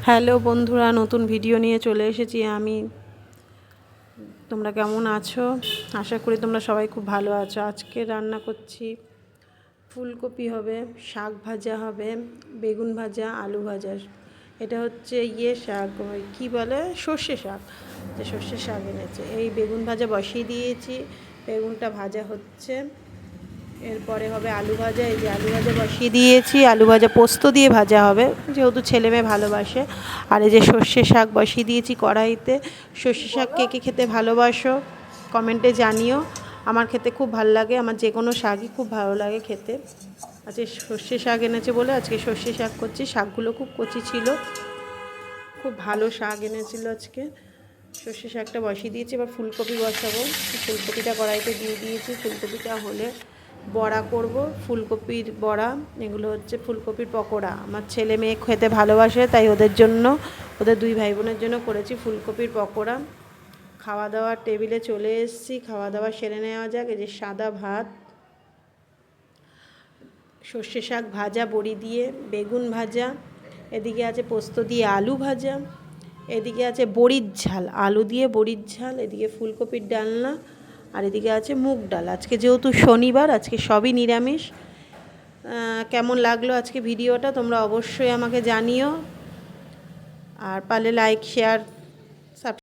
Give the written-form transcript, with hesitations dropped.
Hello বন্ধুরা, নতুন video নিয়ে চলে এসেছি আমি। তোমরা কেমন আছো? আশা করি তোমরা সবাই খুব ভালো আছো। আজকে রান্না করছি ফুলকপি হবে, শাক ভাজা হবে, বেগুন ভাজা, আলু ভাজা। এটা হচ্ছে শাক, কী বলে, সর্ষে শাক। সর্ষে শাক এনেছে। এই বেগুন ভাজা বসিয়ে দিয়েছি, বেগুনটা ভাজা হচ্ছে। এরপরে হবে আলু ভাজা। এই যে আলু ভাজা বসিয়ে দিয়েছি, আলু ভাজা পোস্ত দিয়ে ভাজা হবে, যেহেতু ছেলে মেয়ে ভালোবাসে। আর এই যে সর্ষে শাক বসিয়ে দিয়েছি কড়াইতে। সর্ষে শাক কে কে খেতে ভালোবাসো কমেন্টে জানিও। আমার খেতে খুব ভালো লাগে, আমার যে কোনো শাকই খুব ভালো লাগে খেতে। আজকে সর্ষে শাক এনেছে বলে আজকে সর্ষে শাক করছি। শাকগুলো খুব কচি ছিল, খুব ভালো শাক এনেছিল আজকে। সর্ষে শাকটা বসিয়ে দিয়েছি, এবার ফুলকপি বসাবো। ফুলকপিটা কড়াইতে দিয়ে দিয়েছি। ফুলকপিটা হলে বড়া করব, ফুলকপির বড়া। এগুলো হচ্ছে ফুলকপির পকোড়া। আমার ছেলে মেয়ে খেতে ভালোবাসে, তাই ওদের জন্য, ওদের দুই ভাই বোনের জন্য করেছি ফুলকপির পকোড়া। খাওয়া দাওয়ার টেবিলে চলে এসেছি, খাওয়া দাওয়া সেরে নেওয়া যাক। এই যে সাদা ভাত, সর্ষে শাক ভাজা বড়ি দিয়ে, বেগুন ভাজা, এদিকে আছে পোস্ত দিয়ে আলু ভাজা, এদিকে আছে বড়ির ঝাল, আলু দিয়ে বড়ির ঝাল, এদিকে ফুলকপির ডালনা, আর এদিকে আছে মুগ ডাল। আজকে যেহেতু শনিবার, আজকে সবই নিরামিষ। কেমন লাগলো আজকে ভিডিওটা তোমরা অবশ্যই আমাকে জানিও। আর পারলে লাইক শেয়ার